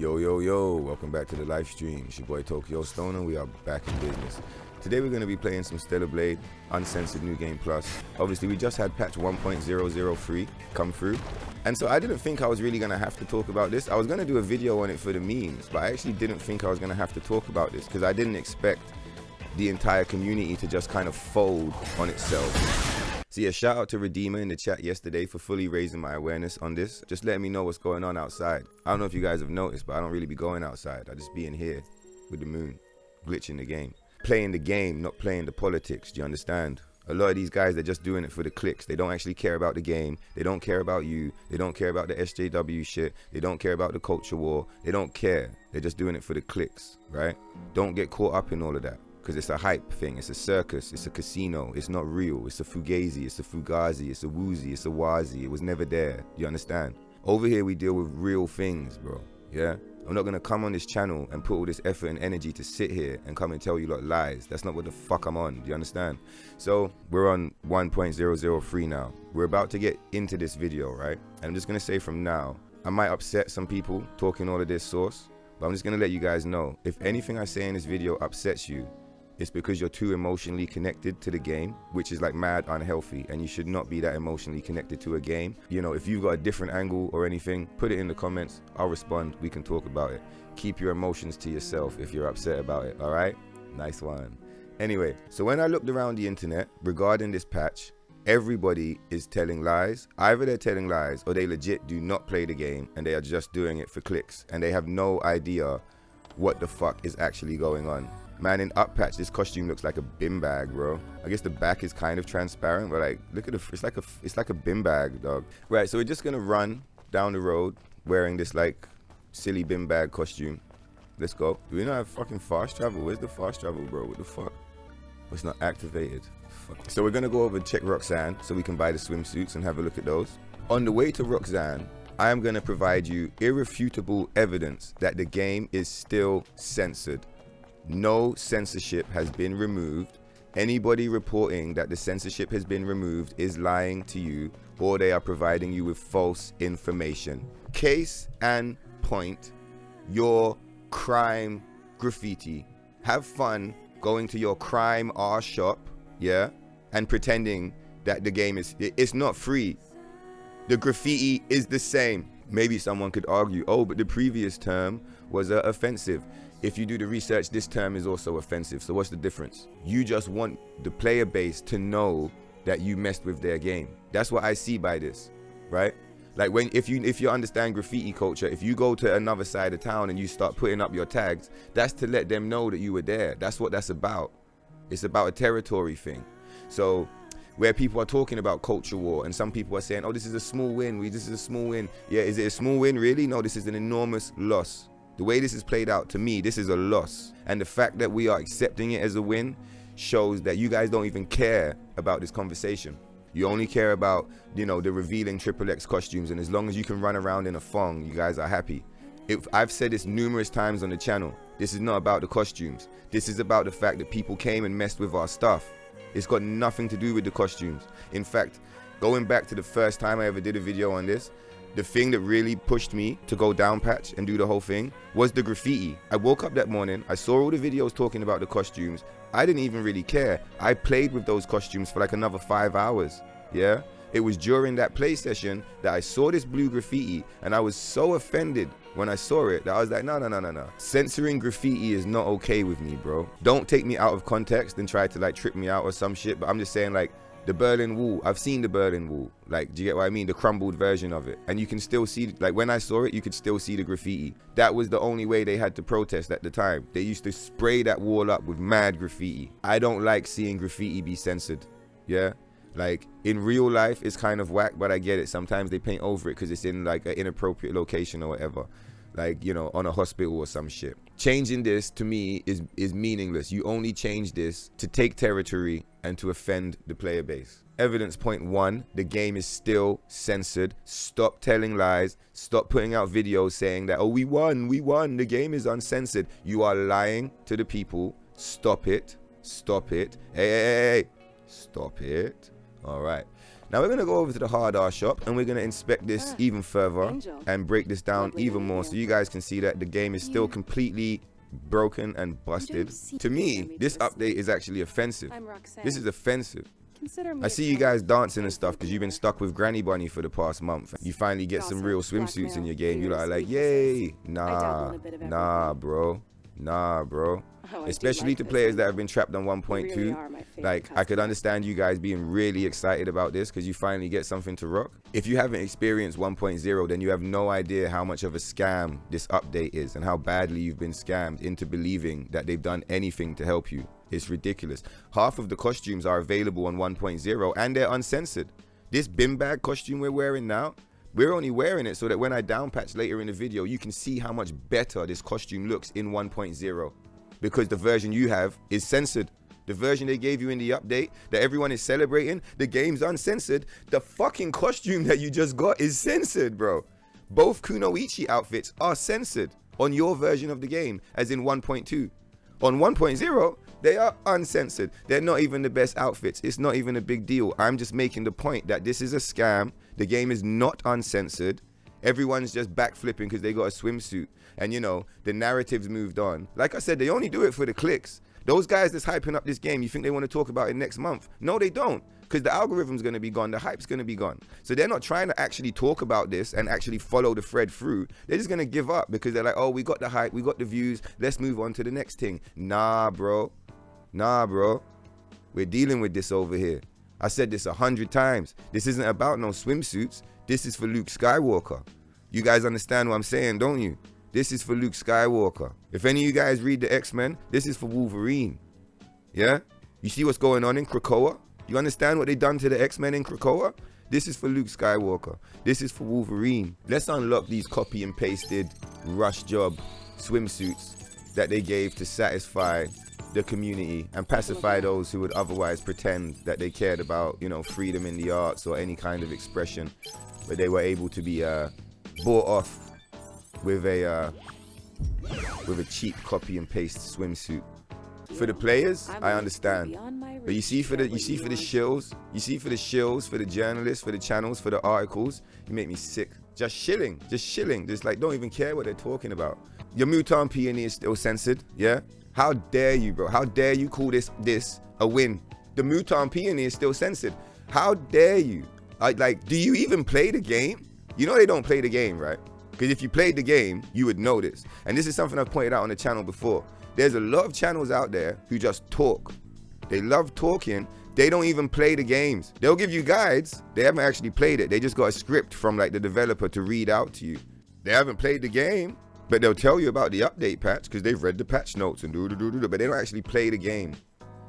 Yo, yo, yo, welcome back to the live stream. It's your boy Tokyo Stoner. We are back in business. Today we're going to be playing some Stellar Blade, Uncensored New Game Plus. Obviously, we just had patch 1.003 come through. And so I didn't think I was really going to have to talk about this. I was going to do a video on it for the memes, but I actually didn't think I was going to have to talk about this because I didn't expect the entire community to just kind of fold on itself. So yeah, shout out to Redeemer in the chat yesterday for fully raising my awareness on this. Just letting me know what's going on outside. I don't know if you guys have noticed, but I don't really be going outside. I just be in here with the moon, glitching the game. Playing the game, not playing the politics, do you understand? A lot of these guys, they're just doing it for the clicks. They don't actually care about the game. They don't care about you. They don't care about the SJW shit. They don't care about the culture war. They don't care. They're just doing it for the clicks, right? Don't get caught up in all of that. Because it's a hype thing, it's a circus, it's a casino, it's not real, it's a fugazi, it's a fugazi, it's a woozy, it's a wazi, it was never there, you understand? Over here we deal with real things, bro, yeah? I'm not gonna come on this channel and put all this effort and energy to sit here and come and tell you lot lies. That's not what the fuck I'm on, do you understand? So, we're on 1.003 now. We're about to get into this video, right? And I'm just gonna say from now, I might upset some people talking all of this sauce, but I'm just gonna let you guys know, if anything I say in this video upsets you, it's because you're too emotionally connected to the game, which is like mad unhealthy, and you should not be that emotionally connected to a game. You know, if you've got a different angle or anything, put it in the comments. I'll respond. We can talk about it. Keep your emotions to yourself if you're upset about it, all right? Nice one. Anyway, so when I looked around the internet regarding this patch, everybody is telling lies. Either they're telling lies or they legit do not play the game and they are just doing it for clicks and they have no idea what the fuck is actually going on. Man, in up patch, this costume looks like a bin bag, bro. I guess the back is kind of transparent, but like, look at it's like a bin bag, dog. Right, so we're just gonna run down the road wearing this like silly bin bag costume. Let's go. Do we not have fucking fast travel? Where's the fast travel, bro? What the fuck? Oh, it's not activated. Fuck. So we're gonna go over and check Roxanne so we can buy the swimsuits and have a look at those. On the way to Roxanne, I am gonna provide you irrefutable evidence that the game is still censored. No censorship has been removed. Anybody reporting that the censorship has been removed is lying to you, or they are providing you with false information. Case and point, your crime graffiti. Have fun going to your crime R shop, yeah, and pretending that the game it's not free. The graffiti is the same. Maybe someone could argue, oh, but the previous term was offensive. If you do the research, this term is also offensive. So what's the difference? You just want the player base to know that you messed with their game. That's what I see by this, right? Like if you understand graffiti culture, if you go to another side of town and you start putting up your tags, that's to let them know that you were there. That's what that's about. It's about a territory thing. So where people are talking about culture war and some people are saying, oh, this is a small win. This is a small win. Yeah, is it a small win really? No, this is an enormous loss. The way this is played out, to me, this is a loss. And the fact that we are accepting it as a win shows that you guys don't even care about this conversation. You only care about, you know, the revealing XXX costumes. And as long as you can run around in a thong, you guys are happy. I've said this numerous times on the channel. This is not about the costumes. This is about the fact that people came and messed with our stuff. It's got nothing to do with the costumes. In fact, going back to the first time I ever did a video on this, the thing that really pushed me to go down patch and do the whole thing was the graffiti. I woke up that morning, I saw all the videos talking about the costumes. I didn't even really care. I played with those costumes for like another 5 hours, yeah? It was during that play session that I saw this blue graffiti and I was so offended when I saw it that I was like, no. Censoring graffiti is not okay with me, bro. Don't take me out of context and try to like trip me out or some shit, but I'm just saying like, the Berlin Wall, I've seen the Berlin Wall. Like, do you get what I mean? The crumbled version of it. And you can still see, like when I saw it, you could still see the graffiti. That was the only way they had to protest at the time. They used to spray that wall up with mad graffiti. I don't like seeing graffiti be censored, yeah? Like, in real life, it's kind of whack, but I get it. Sometimes they paint over it because it's in like an inappropriate location or whatever. Like, you know, on a hospital or some shit. Changing this, to me, is meaningless. You only change this to take territory and to offend the player base. Evidence point 1, the game is still censored. Stop telling lies. Stop putting out videos saying that, oh, we won, the game is uncensored. You are lying to the people. Stop it. Stop it. Hey. Stop it. All right. Now we're gonna go over to the hard R shop and we're gonna inspect this even further and break this down even more so you guys can see that the game is still completely broken and busted. To me, this update is actually offensive. This is offensive. I see you guys dancing and stuff because you've been stuck with Granny Bunny for the past month. You finally get some real swimsuits in your game. You're like, yay. Nah, bro. Especially to players that have been trapped on 1.2. Like, I could understand you guys being really excited about this because you finally get something to rock. If you haven't experienced 1.0, then you have no idea how much of a scam this update is and how badly you've been scammed into believing that they've done anything to help you. It's ridiculous. Half of the costumes are available on 1.0 and they're uncensored. This bin bag costume we're wearing now, we're only wearing it so that when I downpatch later in the video, you can see how much better this costume looks in 1.0. Because the version you have is censored. The version they gave you in the update that everyone is celebrating, the game's uncensored. The fucking costume that you just got is censored, bro. Both Kunoichi outfits are censored on your version of the game, as in 1.2. On 1.0, they are uncensored. They're not even the best outfits. It's not even a big deal. I'm just making the point that this is a scam. The game is not uncensored. Everyone's just backflipping because they got a swimsuit. And you know, the narrative's moved on. Like I said, they only do it for the clicks. Those guys that's hyping up this game, you think they want to talk about it next month? No, they don't. Because the algorithm's going to be gone. The hype's going to be gone. So they're not trying to actually talk about this and actually follow the thread through. They're just going to give up because they're like, oh, we got the hype. We got the views. Let's move on to the next thing. Nah, bro. We're dealing with this over here. I said this 100 times. This isn't about no swimsuits. This is for Luke Skywalker. You guys understand what I'm saying, don't you? This is for Luke Skywalker. If any of you guys read the X-Men, this is for Wolverine. Yeah? You see what's going on in Krakoa? You understand what they done to the X-Men in Krakoa? This is for Luke Skywalker. This is for Wolverine. Let's unlock these copy and pasted rush job swimsuits that they gave to satisfy the community and pacify those who would otherwise pretend that they cared about, you know, freedom in the arts or any kind of expression. But they were able to be bought off with a cheap copy and paste swimsuit. For the players, I understand. But you see for the shills, for the journalists, for the channels, for the articles, you make me sick. Just shilling. Just like don't even care what they're talking about. Your Mutant Peony is still censored, yeah? How dare you, bro? How dare you call this a win? The Mutant Peony is still censored. How dare you? Like, do you even play the game? You know they don't play the game, right? Because if you played the game, you would know this. And this is something I've pointed out on the channel before. There's a lot of channels out there who just talk. They love talking. They don't even play the games. They'll give you guides. They haven't actually played it. They just got a script from like the developer to read out to you. They haven't played the game, but they'll tell you about the update patch because they've read the patch notes and but they don't actually play the game.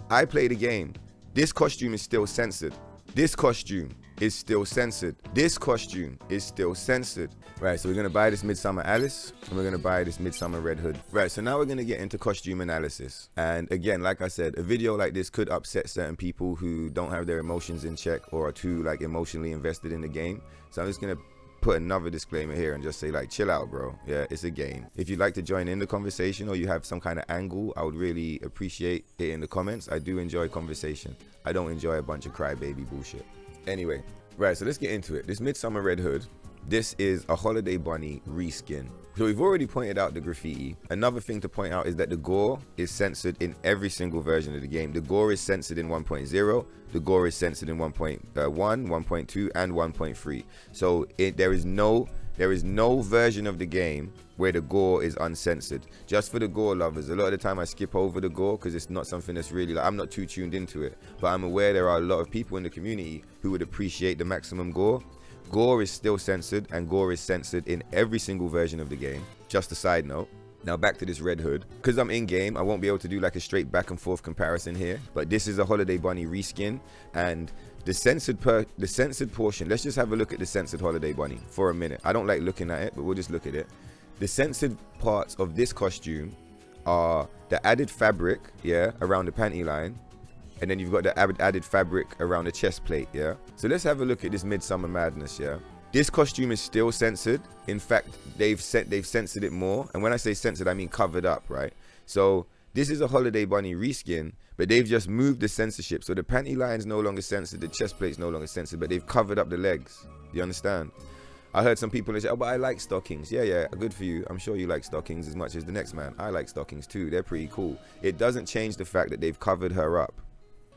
I play the game. This costume is still censored. This costume is still censored. This costume is still censored. Right, so we're gonna buy this Midsummer Alice and we're gonna buy this Midsummer Red Hood. Right, so now we're gonna get into costume analysis. And again, like I said, a video like this could upset certain people who don't have their emotions in check or are too like emotionally invested in the game. So I'm just gonna put another disclaimer here and just say like, chill out, bro. Yeah, it's a game. If you'd like to join in the conversation or you have some kind of angle, I would really appreciate it in the comments. I do enjoy conversation. I don't enjoy a bunch of crybaby bullshit. Anyway, right, so let's get into it. This Midsummer Red Hood, this is a Holiday Bunny reskin. So we've already pointed out the graffiti. Another thing to point out is that the gore is censored in every single version of the game. The gore is censored in 1.0. The gore is censored in 1.1, 1.2, and 1.3. So there is no version of the game where the gore is uncensored. Just for the gore lovers, a lot of the time I skip over the gore because it's not something that's really like, I'm not too tuned into it. But I'm aware there are a lot of people in the community who would appreciate the maximum gore. Gore is still censored, and gore is censored in every single version of the game. Just a side note. Now back to this Red Hood. Because I'm in game, I won't be able to do like a straight back and forth comparison here. But this is a Holiday Bunny reskin, and the censored portion, let's just have a look at the censored Holiday Bunny for a minute. I don't like looking at it, but we'll just look at it. The censored parts of this costume are the added fabric, yeah, around the panty line. And then you've got the added fabric around the chest plate, yeah? So let's have a look at this Midsummer Madness, yeah? This costume is still censored. In fact, they've censored it more. And when I say censored, I mean covered up, right? So This is a Holiday Bunny reskin, but they've just moved the censorship. So the panty line's no longer censored, the chest plate's no longer censored, but they've covered up the legs. You understand? I heard some people say, oh, but I like stockings. Yeah, good for you. I'm sure you like stockings as much as the next man. I like stockings too. They're pretty cool. It doesn't change the fact that they've covered her up.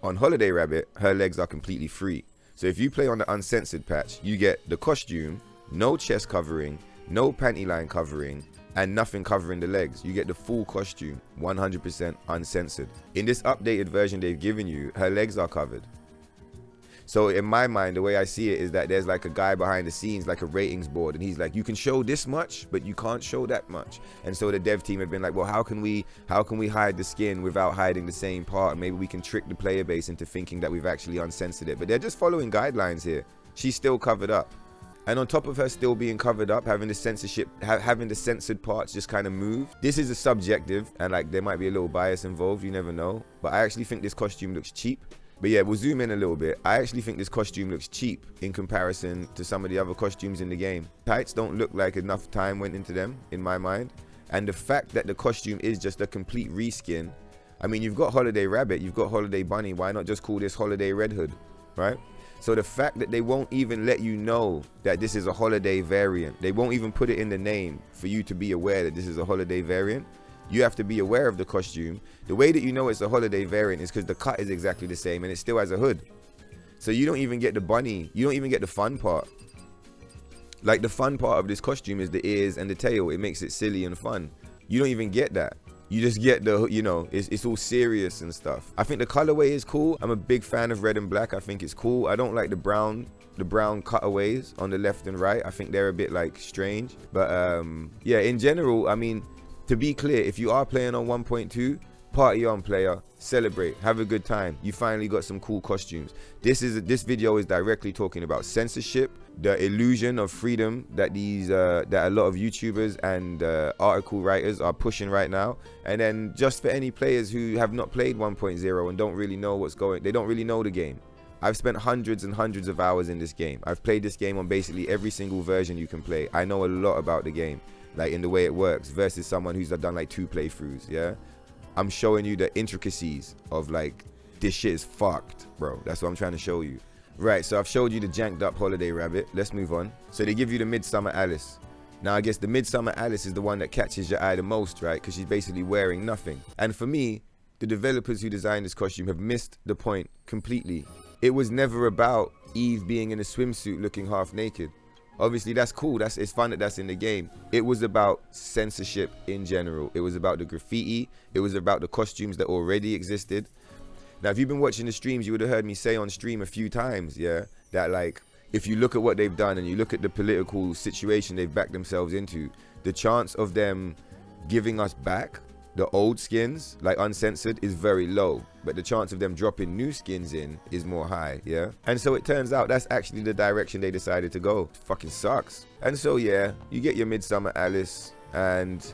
On Holiday Rabbit, her legs are completely free. So if you play on the uncensored patch, you get the costume, no chest covering, no panty line covering, and nothing covering the legs. You get the full costume, 100% uncensored. In this updated version they've given you, her legs are covered. So in my mind, the way I see it is that there's like a guy behind the scenes, like a ratings board, and he's like, you can show this much, but you can't show that much. And so the dev team have been like, well, how can we hide the skin without hiding the same part? And maybe we can trick the player base into thinking that we've actually uncensored it. But they're just following guidelines here. She's still covered up. And on top of her still being covered up, having the censorship, having the censored parts just kind of move. This is a subjective, and like there might be a little bias involved, you never know. But I actually think this costume looks cheap. But yeah, we'll zoom in a little bit. I actually think this costume looks cheap in comparison to some of the other costumes in the game. Tights don't look like enough time went into them, in my mind. And the fact that the costume is just a complete reskin. I mean, you've got Holiday Rabbit, you've got Holiday Bunny. Why not just call this Holiday Red Hood, right? So the fact that they won't even let you know that this is a holiday variant, they won't even put it in the name for you to be aware that this is a holiday variant. You have to be aware of the costume. The way that you know it's a holiday variant is because the cut is exactly the same and it still has a hood. So you don't even get the bunny, you don't even get the fun part. Like the fun part of this costume is the ears and the tail. It makes it silly and fun. You don't even get that. You just get the, you know, it's all serious and stuff. I think the colorway is cool. I'm a big fan of red and black. I think it's cool. I don't like the brown cutaways on the left and right. I think they're a bit like strange. But yeah, in general, I mean, to be clear, if you are playing on 1.2, party on, player, celebrate, have a good time. You finally got some cool costumes. This video is directly talking about censorship, the illusion of freedom that that a lot of YouTubers and article writers are pushing right now. And then just for any players who have not played 1.0 and don't really know they don't really know the game. I've spent hundreds and hundreds of hours in this game. I've played this game on basically every single version you can play. I know a lot about the game, like in the way it works, versus someone who's done like 2 playthroughs. Yeah, I'm showing you the intricacies of like, this shit is fucked, bro. That's what I'm trying to show you. Right, so I've showed you the janked up Holiday Rabbit. Let's move on. So they give you the Midsummer Alice. Now I guess the Midsummer Alice is the one that catches your eye the most, right? Because she's basically wearing nothing. And for me, the developers who designed this costume have missed the point completely. It was never about Eve being in a swimsuit looking half naked. Obviously that's cool, it's fun that that's in the game. It was about censorship in general. It was about the graffiti. It was about the costumes that already existed. Now if you've been watching the streams, you would have heard me say on stream a few times, yeah, that like, if you look at what they've done and you look at the political situation they've backed themselves into, the chance of them giving us back the old skins, like uncensored, is very low. But the chance of them dropping new skins in is more high, yeah? And so it turns out that's actually the direction they decided to go. It fucking sucks. And so yeah, you get your Midsummer Alice, and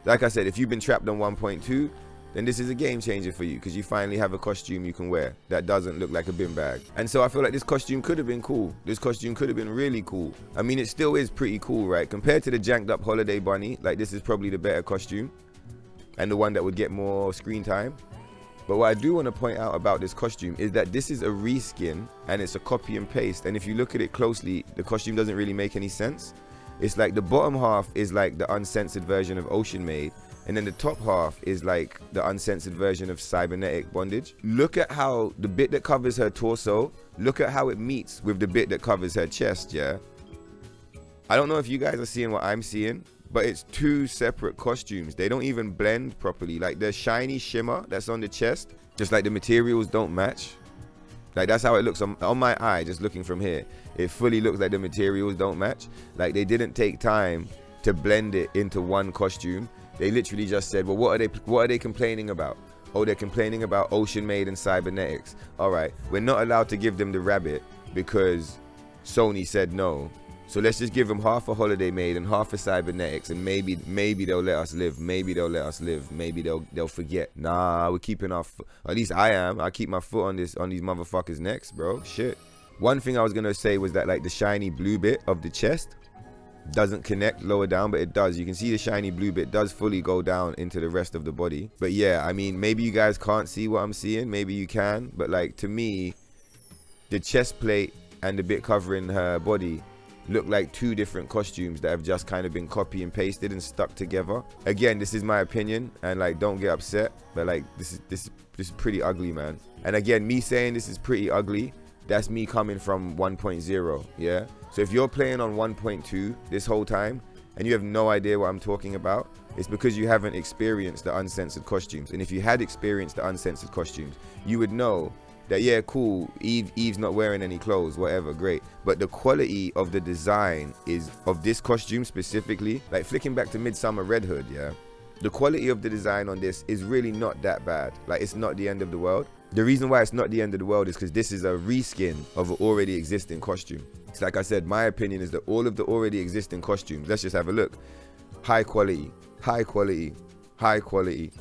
like I said, if you've been trapped on 1.2, then this is a game changer for you, because you finally have a costume you can wear that doesn't look like a bin bag. And so I feel like this costume could have been cool. This costume could have been really cool. I mean, it still is pretty cool, right? Compared to the janked up Holiday Bunny, like this is probably the better costume and the one that would get more screen time. But what I do want to point out about this costume is that this is a reskin and it's a copy and paste. And if you look at it closely, the costume doesn't really make any sense. It's like the bottom half is like the uncensored version of Ocean Maid, and then the top half is like the uncensored version of Cybernetic Bondage. Look at how the bit that covers her torso, look at how it meets with the bit that covers her chest, yeah? I don't know if you guys are seeing what I'm seeing, but it's 2 separate costumes. They don't even blend properly. Like the shiny shimmer that's on the chest, just like the materials don't match. Like that's how it looks on my eye, just looking from here. It fully looks like the materials don't match. Like they didn't take time to blend it into one costume. They literally just said, well, what are they complaining about? Oh, they're complaining about Ocean Maid and Cybernetics. All right, we're not allowed to give them the rabbit because Sony said no. So let's just give them half a Holiday Maid and half a Cybernetics, and maybe they'll let us live. Maybe they'll let us live. Maybe they'll forget. Nah, we're keeping our foot. At least I am. I keep my foot on these motherfuckers' necks, bro. Shit. One thing I was gonna say was that like the shiny blue bit of the chest, doesn't connect lower down, but it does. You can see the shiny blue bit does fully go down into the rest of the body. But yeah, I mean, maybe you guys can't see what I'm seeing, maybe you can, but like to me, the chest plate and the bit covering her body look like two different costumes that have just kind of been copy and pasted and stuck together. Again, this is my opinion, and like, don't get upset, but like, this is pretty ugly, man. And again, me saying this is pretty ugly, that's me coming from 1.0, yeah? So if you're playing on 1.2 this whole time and you have no idea what I'm talking about, it's because you haven't experienced the uncensored costumes. And if you had experienced the uncensored costumes, you would know that, yeah, cool, Eve's not wearing any clothes, whatever, great. But the quality of the design is, of this costume specifically, like flicking back to Midsummer Red Hood, yeah? The quality of the design on this is really not that bad. Like, it's not the end of the world. The reason why it's not the end of the world is because this is a reskin of an already existing costume. It's like I said, my opinion is that all of the already existing costumes, let's just have a look. High quality, high quality, high quality,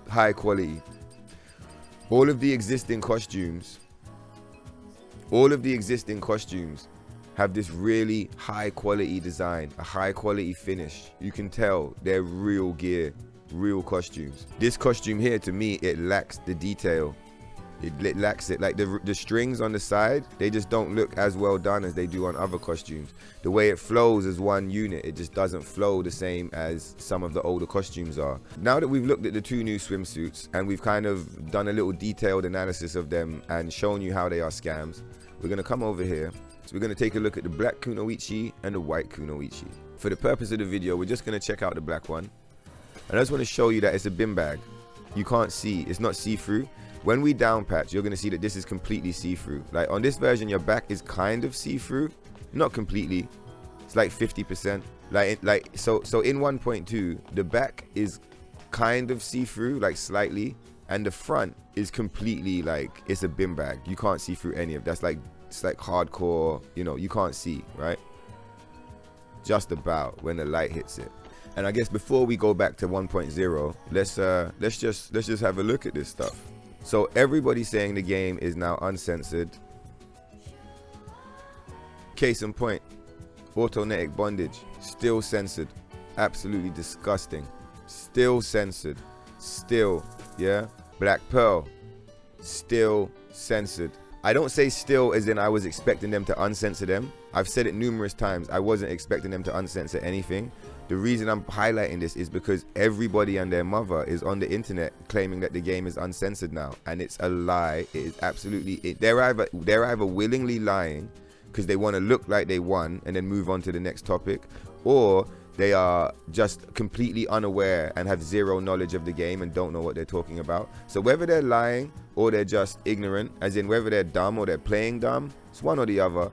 high quality. All of the existing costumes have this really high quality design, a high quality finish. You can tell they're real gear, real costumes. This costume here, to me, it lacks the detail. It lacks it. Like the strings on the side, they just don't look as well done as they do on other costumes. The way it flows as one unit, it just doesn't flow the same as some of the older costumes are. Now that we've looked at the two new swimsuits and we've kind of done a little detailed analysis of them and shown you how they are scams, we're going to come over here. So we're going to take a look at the black Kunoichi and the white Kunoichi. For the purpose of the video, we're just going to check out the black one. And I just want to show you that it's a bin bag. You can't see, it's not see-through. When we down patch, you're going to see that this is completely see-through. Like on this version, your back is kind of see-through, not completely. It's like 50%. So in 1.2, the back is kind of see-through, like slightly, and the front is completely like, it's a bin bag. You can't see through any of that's like, it's like hardcore, you know, you can't see, right? Just about when the light hits it. And I guess before we go back to 1.0, let's just have a look at this stuff. So everybody's saying the game is now uncensored. Case in point, autonetic bondage, still censored. Absolutely disgusting. Still censored. Still, yeah? Black Pearl, still censored. I don't say still as in I was expecting them to uncensor them. I've said it numerous times. I wasn't expecting them to uncensor anything. The reason I'm highlighting this is because everybody and their mother is on the internet claiming that the game is uncensored now, and it's a lie. It is absolutely they're either willingly lying because they want to look like they won and then move on to the next topic, or they are just completely unaware and have zero knowledge of the game and don't know what they're talking about. So whether they're lying or they're just ignorant, as in whether they're dumb or they're playing dumb, it's one or the other.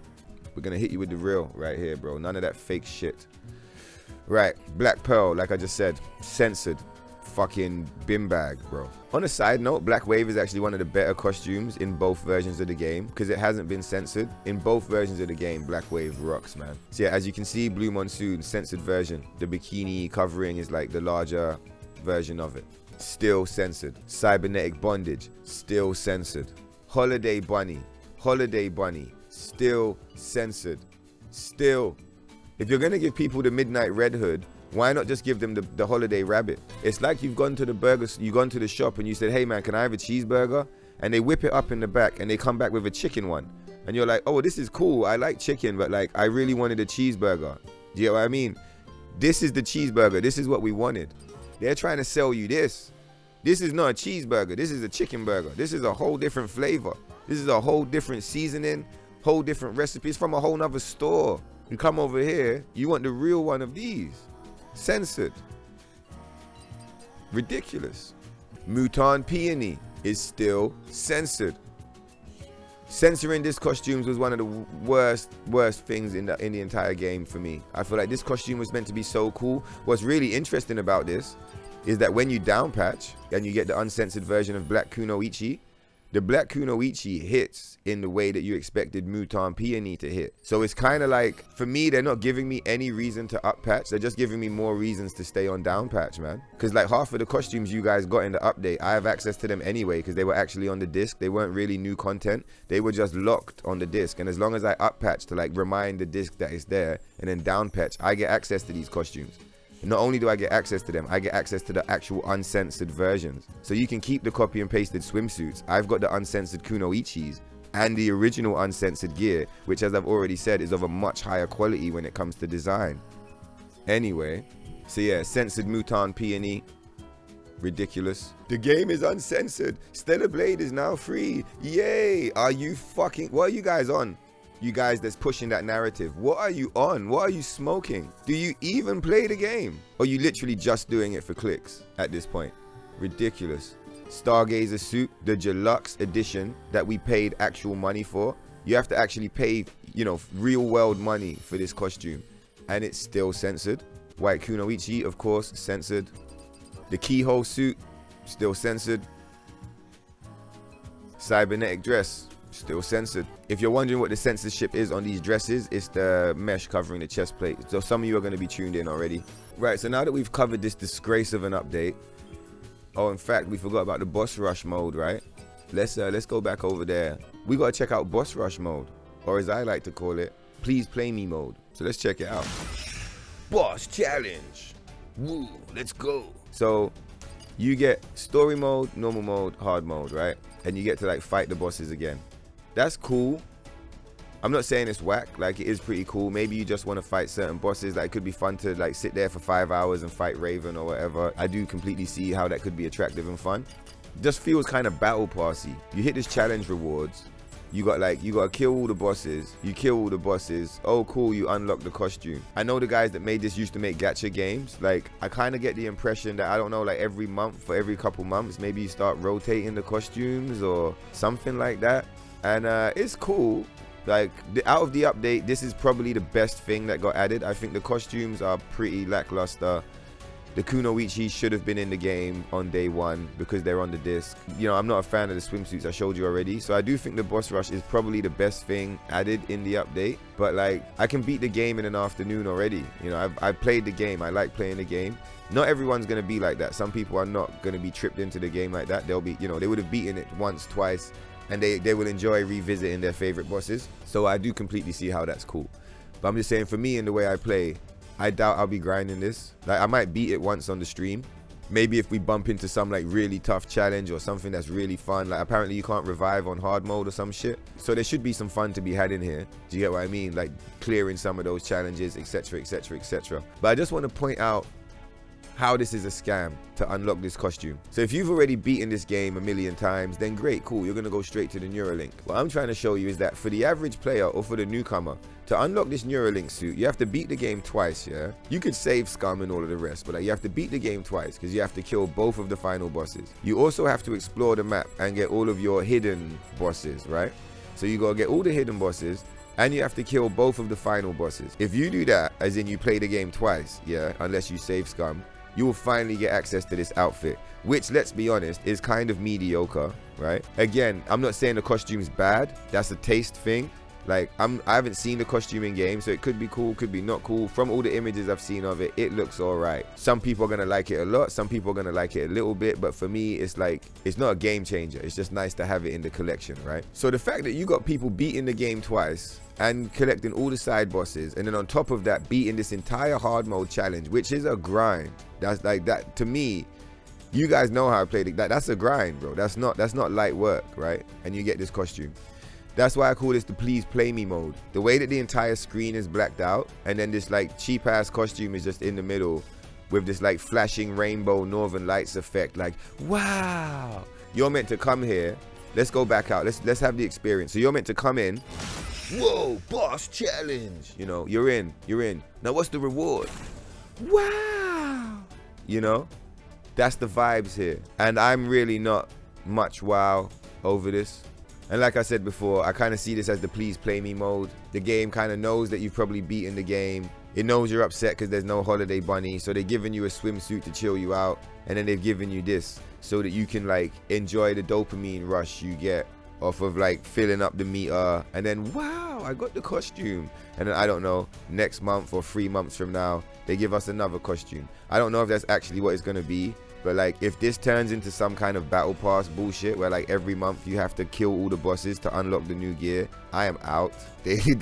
We're gonna hit you with the real right here, bro. None of that fake shit. Right, Black Pearl, like I just said, censored. Fucking bin bag, bro. On a side note, Black Wave is actually one of the better costumes in both versions of the game because it hasn't been censored. In both versions of the game, Black Wave rocks, man. So yeah, as you can see, Blue Monsoon, censored version. The bikini covering is like the larger version of it. Still censored. Cybernetic Bondage, still censored. Holiday Bunny, still censored. Still. If you're gonna give people the Midnight Red Hood, why not just give them the Holiday Rabbit? It's like you've gone to the shop and you said, hey man, can I have a cheeseburger? And they whip it up in the back and they come back with a chicken one. And you're like, oh, this is cool. I like chicken, but like, I really wanted a cheeseburger. Do you know what I mean? This is the cheeseburger. This is what we wanted. They're trying to sell you this. This is not a cheeseburger. This is a chicken burger. This is a whole different flavor. This is a whole different seasoning, whole different recipes from a whole nother store. You come over here, you want the real one of these. Censored. Ridiculous. Mutant Peony is still censored. Censoring this costumes was one of the worst things in the entire game for me. I feel like this costume was meant to be so cool. What's really interesting about this is that when you down patch and you get the uncensored version of Black Kunoichi, The black Kunoichi hits in the way that you expected Mutan Peony to hit. So it's kind of like, for me, they're not giving me any reason to up patch. They're just giving me more reasons to stay on down patch, man. Because like half of the costumes you guys got in the update, I have access to them anyway because they were actually on the disc. They weren't really new content. They were just locked on the disc. And as long as I up patch to like remind the disc that it's there and then down patch, I get access to these costumes. Not only do I get access to them, I get access to the actual uncensored versions. So you can keep the copy and pasted swimsuits. I've got the uncensored Kunoichis and the original uncensored gear, which as I've already said is of a much higher quality when it comes to design. Anyway, so yeah, censored Mutan Peony. Ridiculous. The game is uncensored. Stellar Blade is now free. Yay! Are you fucking... What are you guys on? You guys that's pushing that narrative, what are you on? What are you smoking? Do you even play the game? Or are you literally just doing it for clicks at this point? Ridiculous. Stargazer suit, the deluxe edition that we paid actual money for. You have to actually pay, you know, real world money for this costume. And it's still censored. White Kunoichi, of course, censored. The keyhole suit, still censored. Cybernetic dress, still censored. If you're wondering what the censorship is on these dresses, it's the mesh covering the chest plate. So some of you are going to be tuned in already. Right, so now that we've covered this disgrace of an update. Oh, in fact, we forgot about the boss rush mode, right? Let's go back over there. We got to check out boss rush mode, or as I like to call it, please play me mode. So let's check it out. Boss challenge. Woo, let's go. So you get story mode, normal mode, hard mode, right? And you get to like fight the bosses again. That's cool. I'm not saying it's whack, like it is pretty cool. Maybe you just want to fight certain bosses. Like it could be fun to like sit there for 5 hours and fight Raven or whatever. I do completely see how that could be attractive and fun. Just feels kind of battle passy. You hit this challenge rewards. You got to kill all the bosses. You kill all the bosses. Oh cool, you unlock the costume. I know the guys that made this used to make gacha games. Like I kind of get the impression that, I don't know, like every month or every couple months, maybe you start rotating the costumes or something like that. And it's cool. Like out of the update, this is probably the best thing that got added. I think the costumes are pretty lackluster. The Kunoichi should have been in the game on day one because they're on the disc. You know, I'm not a fan of the swimsuits, I showed you already. So I do think the boss rush is probably the best thing added in the update. But like, I can beat the game in an afternoon already. You know, I've played the game. I like playing the game. Not everyone's going to be like that. Some people are not going to be tripped into the game like that. They'll be, you know, they would have beaten it once, twice, and they will enjoy revisiting their favorite bosses. So I do completely see how that's cool. But I'm just saying, for me and the way I play, I doubt I'll be grinding this. Like I might beat it once on the stream. Maybe if we bump into some like really tough challenge or something that's really fun. Like apparently you can't revive on hard mode or some shit. So there should be some fun to be had in here. Do you get what I mean? Like clearing some of those challenges, etc, etc, etc. But I just want to point out how this is a scam to unlock this costume. So if you've already beaten this game a million times, then great, cool, you're gonna go straight to the Neuralink. What I'm trying to show you is that for the average player or for the newcomer, to unlock this Neuralink suit, you have to beat the game twice, yeah? You could save scum and all of the rest, but like, you have to beat the game twice because you have to kill both of the final bosses. You also have to explore the map and get all of your hidden bosses, right? So you gotta get all the hidden bosses, and you have to kill both of the final bosses. If you do that, as in you play the game twice, yeah, unless you save scum, you will finally get access to this outfit, which, let's be honest, is kind of mediocre, right? Again, I'm not saying the costume's bad. That's a taste thing. Like, I haven't seen the costume in game, so it could be cool, could be not cool. From all the images I've seen of it, it looks all right. Some people are going to like it a lot. Some people are going to like it a little bit. But for me, it's like, it's not a game changer. It's just nice to have it in the collection, right? So the fact that you got people beating the game twice and collecting all the side bosses, and then on top of that, beating this entire hard mode challenge, which is a grind. That's like, that to me, you guys know how I played it. That's a grind, bro. That's not light work, right? And you get this costume. That's why I call this the please play me mode. The way that the entire screen is blacked out, and then this like cheap ass costume is just in the middle with this like flashing rainbow northern lights effect. Like, wow, you're meant to come here. Let's go back out. Let's have the experience. So you're meant to come in. Whoa, boss challenge. You know, you're in. Now what's the reward? Wow. You know, that's the vibes here. And I'm really not much wow over this. And like I said before, I kind of see this as the please play me mode. The game kind of knows that you've probably beaten the game. It knows you're upset because there's no holiday bunny. So they're giving you a swimsuit to chill you out. And then they've given you this. so that you can like enjoy the dopamine rush you get off of like filling up the meter, and then wow, I got the costume, and then I don't know, next month or 3 months from now they give us another costume. I don't know if that's actually what it's gonna be, but like if this turns into some kind of battle pass bullshit where like every month you have to kill all the bosses to unlock the new gear, I am out.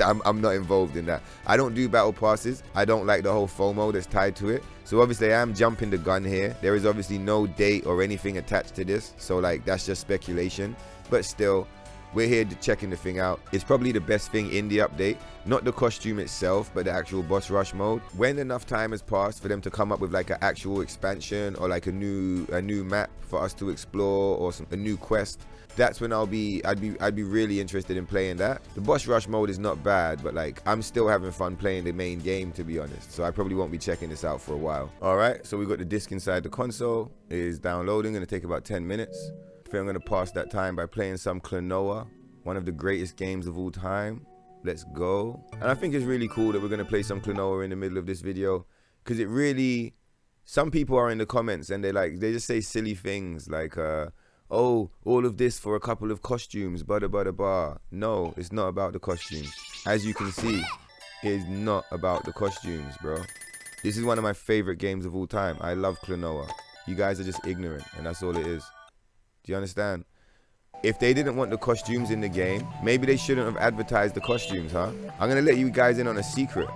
I'm not involved in that. I don't do battle passes. I don't like the whole FOMO that's tied to it. So obviously I am jumping the gun here. There is obviously no date or anything attached to this, so like that's just speculation. But still, we're here checking the thing out. It's probably the best thing in the update, not the costume itself, but the actual boss rush mode. When enough time has passed for them to come up with like an actual expansion or like a new map for us to explore, or a new quest, that's when I'd be really interested in playing that. The boss rush mode is not bad, but like I'm still having fun playing the main game, to be honest. So I probably won't be checking this out for a while. All right, so we got the disc inside the console. It is downloading, gonna take about 10 minutes. I think I'm gonna pass that time by playing some Klonoa, one of the greatest games of all time. Let's go. And I think it's really cool that we're gonna play some Klonoa in the middle of this video, because it really, some people are in the comments and they just say silly things like oh, all of this for a couple of costumes, bada bada ba. No, it's not about the costumes. As you can see, it is not about the costumes, bro. This is one of my favorite games of all time. I love Klonoa. You guys are just ignorant, and that's all it is. Do you understand? If they didn't want the costumes in the game, maybe they shouldn't have advertised the costumes, huh? I'm gonna let you guys in on a secret.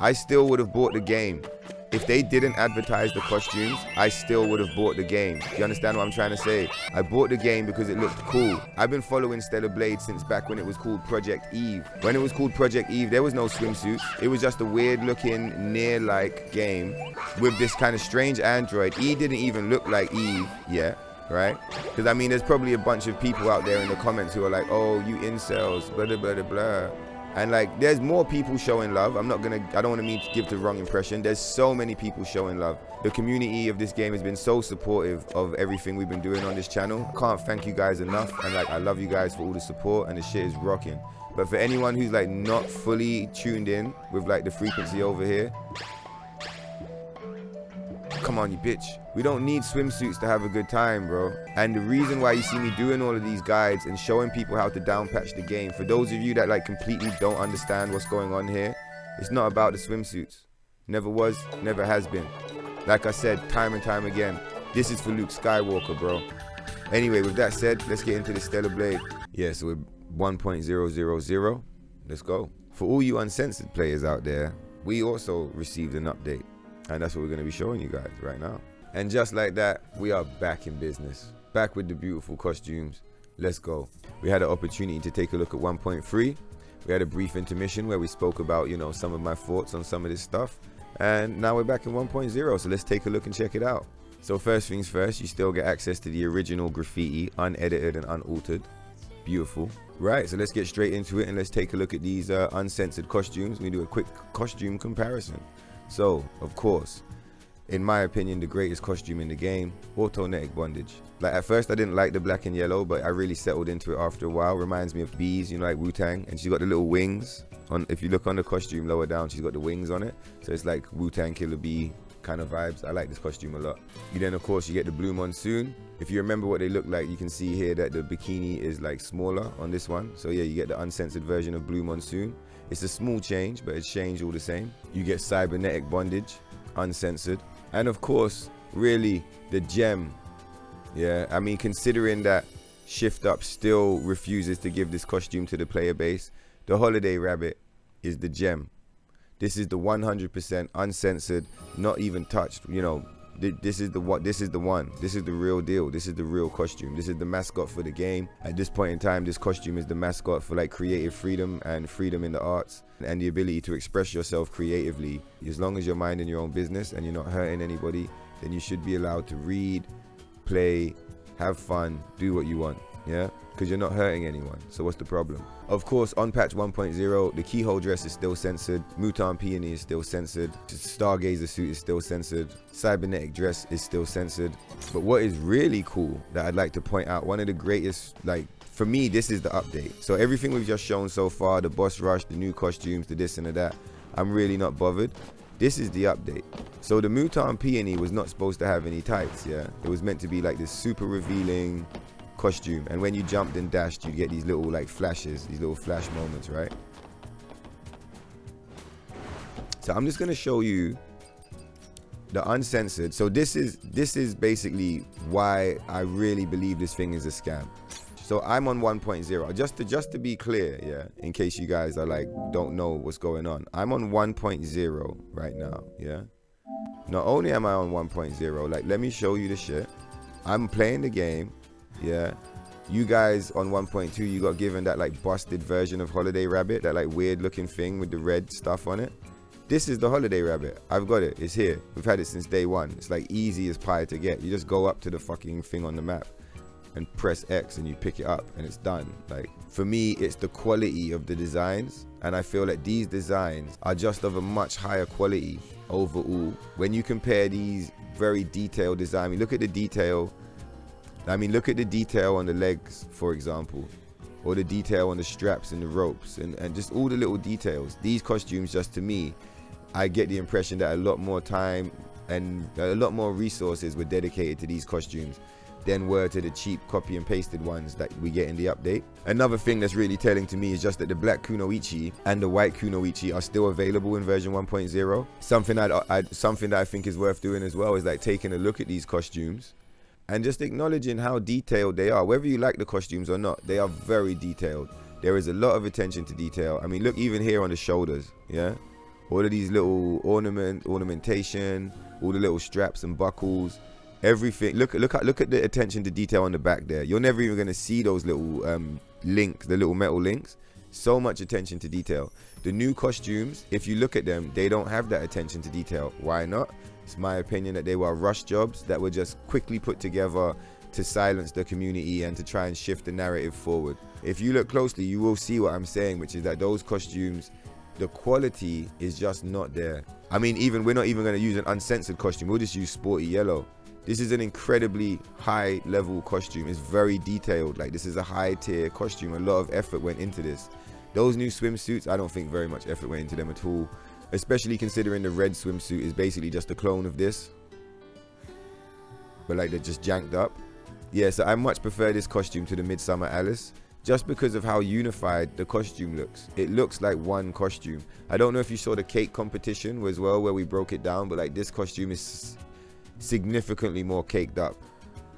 I still would have bought the game. If they didn't advertise the costumes, I still would have bought the game. Do you understand what I'm trying to say? I bought the game because it looked cool. I've been following Stellar Blade since back when it was called Project Eve. When it was called Project Eve, there was no swimsuits. It was just a weird looking, near-like game with this kind of strange android. E didn't even look like Eve yet, right? Because I mean, there's probably a bunch of people out there in the comments who are like, oh, you incels, blah, blah, blah, blah. And like, there's more people showing love. I don't want to give the wrong impression. There's so many people showing love. The community of this game has been so supportive of everything we've been doing on this channel. I can't thank you guys enough. And like, I love you guys for all the support, and the shit is rocking. But for anyone who's like not fully tuned in with like the frequency over here, come on, you bitch. We don't need swimsuits to have a good time, bro. And the reason why you see me doing all of these guides and showing people how to down patch the game, for those of you that like completely don't understand what's going on here, it's not about the swimsuits. Never was, never has been. Like I said, time and time again, this is for Luke Skywalker, bro. Anyway, with that said, let's get into the Stellar Blade. Yeah, so we're 1.000. Let's go. For all you Uncensored players out there, we also received an update. And that's what we're going to be showing you guys right now. And just like that, we are back in business. Back with the beautiful costumes. Let's go. We had an opportunity to take a look at 1.3. We had a brief intermission where we spoke about, you know, some of my thoughts on some of this stuff. And now we're back in 1.0, so let's take a look and check it out. So first things first, you still get access to the original Graffiti, unedited and unaltered. Beautiful. Right, so let's get straight into it and let's take a look at these uncensored costumes. We do a quick costume comparison. So, of course, in my opinion, the greatest costume in the game, autonetic bondage. Like, at first I didn't like the black and yellow, but I really settled into it after a while. Reminds me of bees, you know, like Wu-Tang. And she's got the little wings. If you look on the costume lower down, she's got the wings on it. So it's like Wu-Tang Killer Bee kind of vibes. I like this costume a lot. Then, of course, you get the Blue Monsoon. If you remember what they look like, you can see here that the bikini is like smaller on this one. So yeah, you get the uncensored version of Blue Monsoon. It's a small change, but it's changed all the same. You get cybernetic bondage, uncensored. And of course, really, the gem. Yeah, I mean, considering that Shift Up still refuses to give this costume to the player base, the Holiday Rabbit is the gem. This is the 100% uncensored, not even touched, you know. This is the one. This is the real deal. This is the real costume. This is the mascot for the game. At this point in time, this costume is the mascot for like creative freedom and freedom in the arts and the ability to express yourself creatively. As long as you're minding your own business and you're not hurting anybody, then you should be allowed to read, play, have fun, do what you want. Yeah, because you're not hurting anyone. So what's the problem? Of course, on patch 1.0, the keyhole dress is still censored. Mutant Peony is still censored. Stargazer suit is still censored. Cybernetic dress is still censored. But what is really cool that I'd like to point out, one of the greatest, like, for me, this is the update. So everything we've just shown so far, the boss rush, the new costumes, the this and the that, I'm really not bothered. This is the update. So the Mutan Peony was not supposed to have any tights, yeah? It was meant to be like this super revealing costume. And when you jumped and dashed, you'd get these little like flashes, these little flash moments, right? So I'm just gonna show you the uncensored. So this is basically why I really believe this thing is a scam. So I'm on 1.0. Just to be clear, yeah, in case you guys are like don't know what's going on. I'm on 1.0 right now, yeah. Not only am I on 1.0, like let me show you the shit. I'm playing the game, yeah. You guys on 1.2, you got given that like busted version of Holiday Rabbit, that like weird looking thing with the red stuff on it. This is the Holiday Rabbit. I've got it. It's here. We've had it since day one. It's like easy as pie to get. You just go up to the fucking thing on the map and press X and you pick it up and it's done. Like for me, it's the quality of the designs, and I feel that these designs are just of a much higher quality overall. When you compare these very detailed designs, I mean, look at the detail. I mean, look at the detail on the legs, for example, or the detail on the straps and the ropes, and just all the little details. These costumes, just to me, I get the impression that a lot more time and a lot more resources were dedicated to these costumes than were to the cheap copy and pasted ones that we get in the update. Another thing that's really telling to me is just that the black Kunoichi and the white Kunoichi are still available in version 1.0. Something that I think is worth doing as well is like taking a look at these costumes and just acknowledging how detailed they are. Whether you like the costumes or not, they are very detailed. There is a lot of attention to detail. I mean, look even here on the shoulders, yeah? All of these little ornamentation, all the little straps and buckles, everything. Look at the attention to detail on the back there. You're never even gonna see those little links, the little metal links. So much attention to detail. The new costumes, if you look at them, they don't have that attention to detail. Why not? It's my opinion that they were rush jobs that were just quickly put together to silence the community and to try and shift the narrative forward. If you look closely, you will see what I'm saying, which is that those costumes, the quality is just not there. I mean, we're not even going to use an uncensored costume. We'll just use sporty yellow. This is an incredibly high level costume. It's very detailed. Like, this is a high tier costume. A lot of effort went into this. Those new swimsuits, I don't think very much effort went into them at all, especially considering the red swimsuit is basically just a clone of this, but like they're just janked up. Yeah, so I much prefer this costume to the Midsummer Alice, just because of how unified the costume looks. It looks like one costume. I don't know if you saw the cake competition as well, where we broke it down, but like this costume is significantly more caked up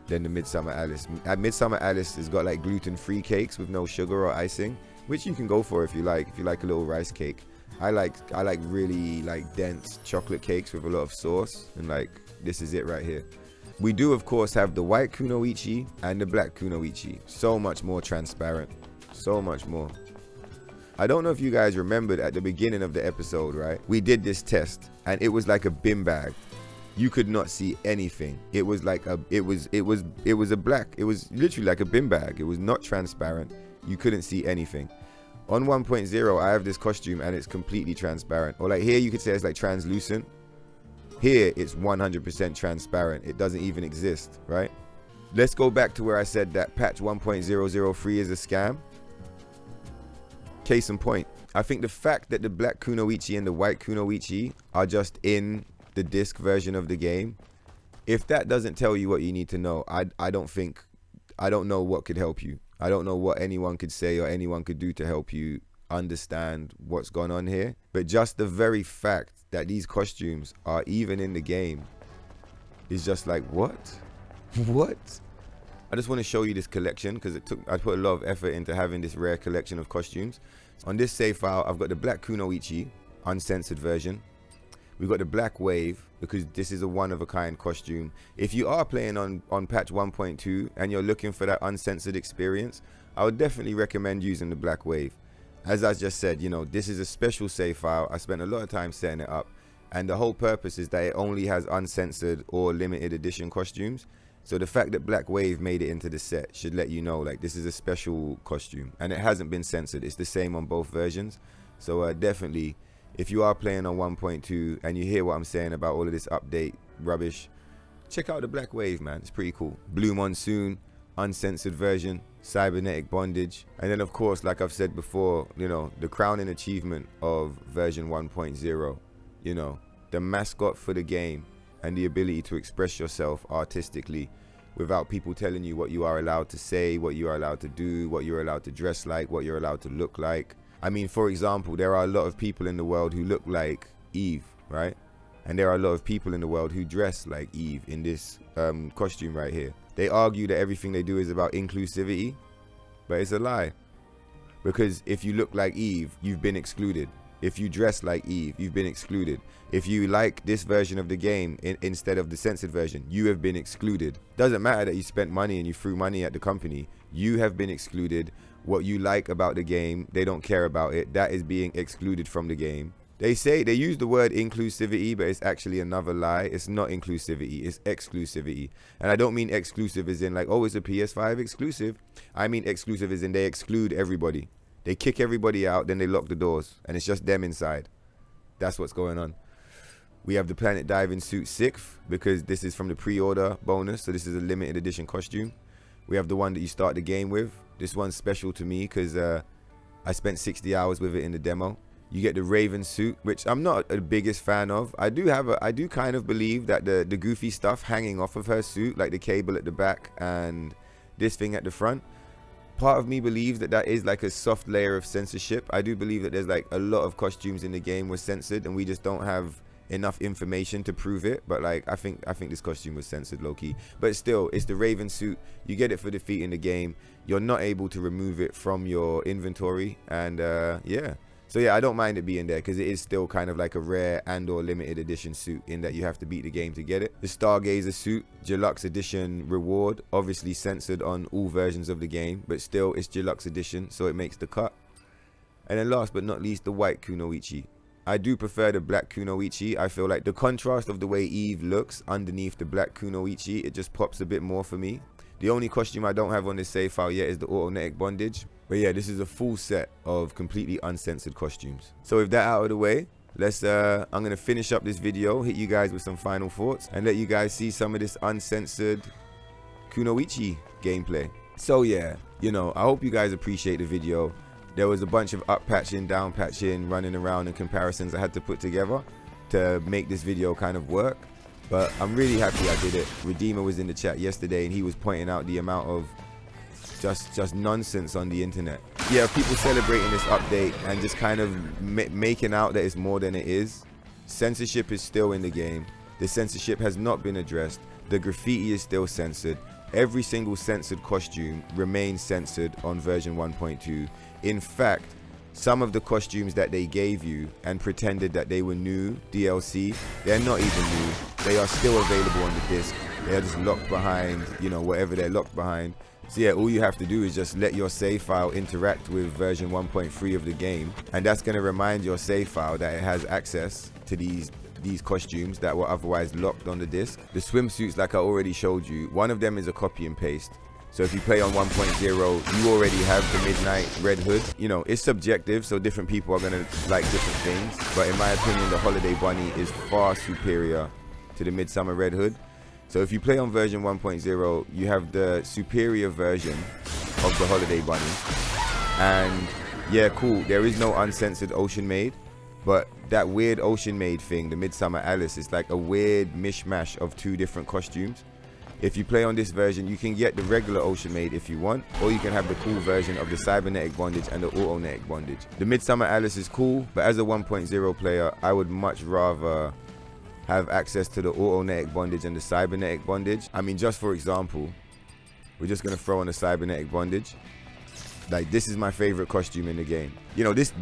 than the Midsummer Alice. Midsummer Alice has got like gluten-free cakes with no sugar or icing, which you can go for if you like a little rice cake. I like really like dense chocolate cakes with a lot of sauce, and like this is it right here. We do of course have the white Kunoichi and the black Kunoichi. So much more transparent, so much more. I don't know if you guys remembered at the beginning of the episode, right? We did this test and it was like a bin bag. You could not see anything. It was like it was literally like a bin bag. It was not transparent. You couldn't see anything. On 1.0, I have this costume and it's completely transparent. Or like here, you could say it's like translucent. Here, it's 100% transparent. It doesn't even exist, right? Let's go back to where I said that patch 1.003 is a scam. Case in point, I think the fact that the black Kunoichi and the white Kunoichi are just in the disc version of the game, if that doesn't tell you what you need to know, I don't know what could help you. I don't know what anyone could say or anyone could do to help you understand what's going on here. But just the very fact that these costumes are even in the game is just like, what? What? I just want to show you this collection because I put a lot of effort into having this rare collection of costumes. On this save file, I've got the black Kunoichi, uncensored version. We've got the black wave because this is a one-of-a-kind costume. If you are playing on patch 1.2 and you're looking for that uncensored experience, I would definitely recommend using the black wave. As I just said, you know, this is a special save file. I spent a lot of time setting it up, and the whole purpose is that it only has uncensored or limited edition costumes. So the fact that black wave made it into the set should let you know, like, this is a special costume and it hasn't been censored. It's the same on both versions. So definitely, if you are playing on 1.2 and you hear what I'm saying about all of this update rubbish, check out the black wave, man. It's pretty cool. Blue Monsoon, uncensored version, cybernetic bondage, and then of course, like I've said before, you know, the crowning achievement of version 1.0, you know, the mascot for the game and the ability to express yourself artistically without people telling you what you are allowed to say, what you are allowed to do, what you're allowed to dress like, what you're allowed to look like. I mean, for example, there are a lot of people in the world who look like Eve, right? And there are a lot of people in the world who dress like Eve in this costume right here. They argue that everything they do is about inclusivity, but it's a lie. Because if you look like Eve, you've been excluded. If you dress like Eve, you've been excluded. If you like this version of the game instead of the censored version, you have been excluded. Doesn't matter that you spent money and you threw money at the company. You have been excluded. What you like about the game, they don't care about it. That is being excluded from the game. They use the word inclusivity, but it's actually another lie. It's not inclusivity, it's exclusivity. And I don't mean exclusive as in like, oh, it's a PS5 exclusive. I mean exclusive as in they exclude everybody. They kick everybody out, then they lock the doors, and it's just them inside. That's what's going on. We have the Planet Diving Suit 6th, because this is from the pre-order bonus, so this is a limited edition costume. We have the one that you start the game with. This one's special to me because I spent 60 hours with it in the demo. You get the Raven suit, which I'm not the biggest fan of. I do kind of believe that the goofy stuff hanging off of her suit, like the cable at the back and this thing at the front, part of me believes that is like a soft layer of censorship. I do believe that there's like a lot of costumes in the game were censored and we just don't have enough information to prove it. But like I think this costume was censored low-key. But still, it's the Raven suit. You get it for defeat in the game. You're not able to remove it from your inventory, and yeah. So yeah, I don't mind it being there because it is still kind of like a rare and or limited edition suit in that you have to beat the game to get it. The Stargazer suit, deluxe edition reward, obviously censored on all versions of the game, but still it's deluxe edition, so it makes the cut. And then last but not least, the white Kunoichi. I do prefer the black Kunoichi. I feel like the contrast of the way Eve looks underneath the black Kunoichi, it just pops a bit more for me. The only costume I don't have on this save file yet is the autonetic bondage. But yeah, this is a full set of completely uncensored costumes. So with that out of the way, I'm gonna finish up this video, hit you guys with some final thoughts, and let you guys see some of this uncensored Kunoichi gameplay. So yeah, you know, I hope you guys appreciate the video. There was a bunch of up patching, down patching, running around and comparisons I had to put together to make this video kind of work. But I'm really happy I did it. Redeemer was in the chat yesterday and he was pointing out the amount of just nonsense on the internet. Yeah, people celebrating this update and just kind of making out that it's more than it is. Censorship is still in the game. The censorship has not been addressed. The graffiti is still censored. Every single censored costume remains censored on version 1.2. In fact, some of the costumes that they gave you and pretended that they were new DLC, they're not even new. They are still available on the disc. They are just locked behind, you know, whatever they're locked behind. So yeah, all you have to do is just let your save file interact with version 1.3 of the game, and that's going to remind your save file that it has access to these costumes that were otherwise locked on the disc. The swimsuits, like I already showed you, one of them is a copy and paste. So if you play on 1.0, you already have the Midnight Red Hood. You know, it's subjective, so different people are going to like different things. But in my opinion, the Holiday Bunny is far superior to the Midsummer Red Hood. So if you play on version 1.0, you have the superior version of the Holiday Bunny. And yeah, cool, there is no uncensored Ocean Maid. But that weird Ocean Maid thing, the Midsummer Alice, is like a weird mishmash of two different costumes. If you play on this version, you can get the regular Ocean Maid if you want, or you can have the cool version of the cybernetic bondage and the autonetic bondage. The Midsummer Alice is cool, but as a 1.0 player, I would much rather have access to the autonetic bondage and the cybernetic bondage. I mean, just for example, we're just gonna throw on the cybernetic bondage. Like, this is my favorite costume in the game. You know, this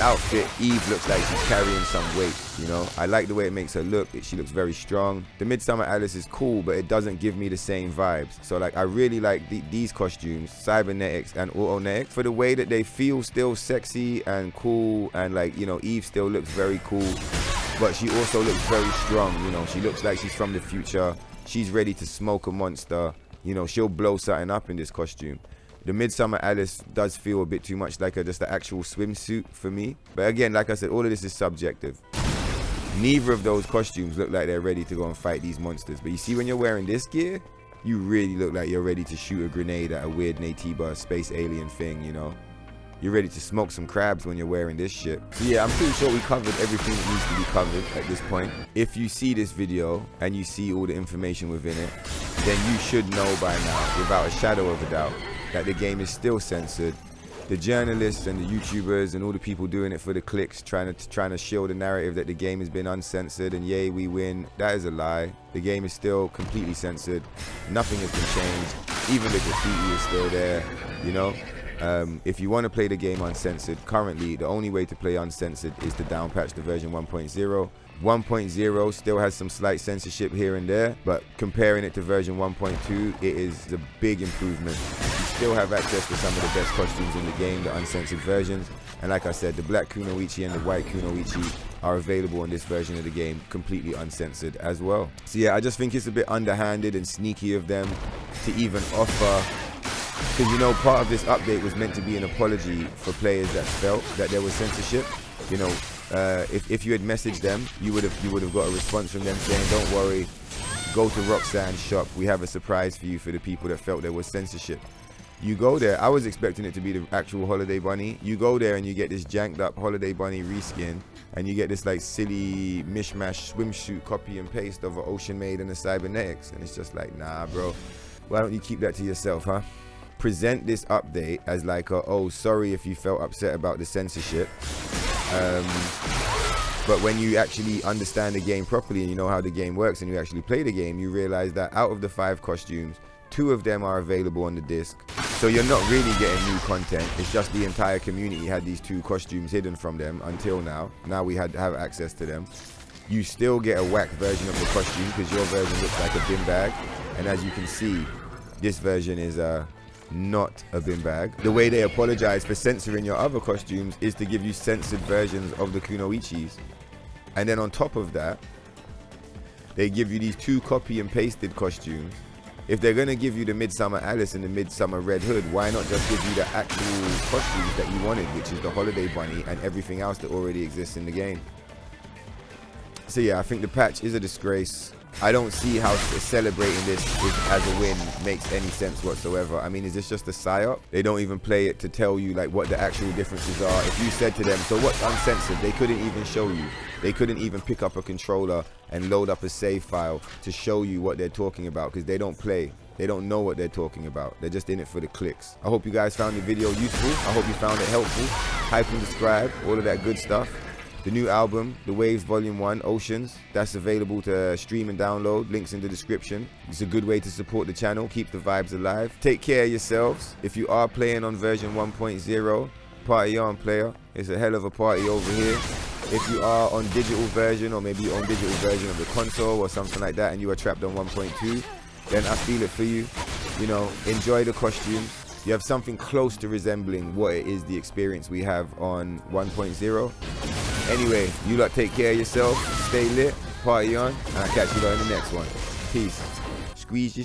outfit, Eve looks like she's carrying some weight, you know? I like the way it makes her look. She looks very strong. The Midsummer Alice is cool, but it doesn't give me the same vibes. So, like, I really like these costumes, cybernetics and autonetics, for the way that they feel still sexy and cool. And, like, you know, Eve still looks very cool, but she also looks very strong, you know? She looks like she's from the future. She's ready to smoke a monster. You know, she'll blow something up in this costume. The Midsummer Alice does feel a bit too much like just an actual swimsuit for me. But again, like I said, all of this is subjective. Neither of those costumes look like they're ready to go and fight these monsters. But you see, when you're wearing this gear, you really look like you're ready to shoot a grenade at a weird Natiba space alien thing, you know? You're ready to smoke some crabs when you're wearing this shit. So yeah, I'm pretty sure we covered everything that needs to be covered at this point. If you see this video and you see all the information within it, then you should know by now, without a shadow of a doubt, that the game is still censored. The journalists and the YouTubers and all the people doing it for the clicks, trying to shield the narrative that the game has been uncensored and yay, we win. That is a lie. The game is still completely censored. Nothing has been changed. Even the graffiti is still there, you know. If you want to play the game uncensored, currently the only way to play uncensored is to downpatch the version 1.0. 1.0 still has some slight censorship here and there, but comparing it to version 1.2, it is a big improvement. You still have access to some of the best costumes in the game, the uncensored versions, and like I said, the black Kunoichi and the white Kunoichi are available in this version of the game, completely uncensored as well. So yeah, I just think it's a bit underhanded and sneaky of them to even offer, because you know, part of this update was meant to be an apology for players that felt that there was censorship. You know, if you had messaged them, you would have got a response from them saying, don't worry, go to Roxanne's shop, we have a surprise for you for the people that felt there was censorship. You go there, I was expecting it to be the actual Holiday Bunny. You go there and you get this janked up Holiday Bunny reskin, and you get this like silly mishmash swimsuit copy and paste of an Ocean Maid and a Cybernetics, and it's just like, nah bro, why don't you keep that to yourself, huh? Present this update as like a, oh, sorry if you felt upset about the censorship, but when you actually understand the game properly and you know how the game works and you actually play the game, you realize that out of the 5 costumes, 2 of them are available on the disc. So you're not really getting new content. It's just the entire community had these 2 costumes hidden from them until now. Now we have access to them. You still get a whack version of the costume because your version looks like a bin bag, and as you can see, this version is not a bin bag. The way they apologize for censoring your other costumes is to give you censored versions of the Kunoichis, and then on top of that they give you these 2 copy and pasted costumes. If they're gonna give you the Midsummer Alice and the Midsummer Red Hood, why not just give you the actual costumes that you wanted, which is the Holiday Bunny and everything else that already exists in the game? So yeah, I think the patch is a disgrace. I don't see how celebrating this as a win makes any sense whatsoever. I mean, is this just a psyop? They don't even play it to tell you like what the actual differences are. If you said to them, so what's uncensored? They couldn't even show you. They couldn't even pick up a controller and load up a save file to show you what they're talking about, because they don't play. They don't know what they're talking about. They're just in it for the clicks. I hope you guys found the video useful. I hope you found it helpful. Hype and subscribe, all of that good stuff. The new album, The Waves Volume 1, Oceans, that's available to stream and download. Links in the description. It's a good way to support the channel, keep the vibes alive. Take care of yourselves. If you are playing on version 1.0, party on, player. It's a hell of a party over here. If you are on digital version, or maybe you're on digital version of the console or something like that, and you are trapped on 1.2, then I feel it for you. You know, enjoy the costumes. You have something close to resembling what it is the experience we have on 1.0. Anyway, you lot take care of yourself, stay lit, party on, and I'll catch you lot in the next one. Peace. Squeeze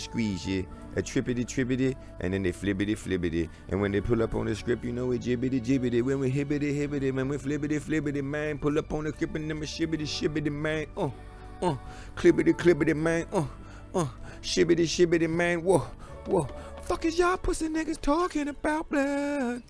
you, a trippity, and then they flippity. And when they pull up on the script, you know we jibbity. When we hibbity, man, we flippity, man. Pull up on the script and then we shibbity, man. Clippity, man. Shibbity, man. Whoa. Fuck is y'all pussy niggas talking about, blood?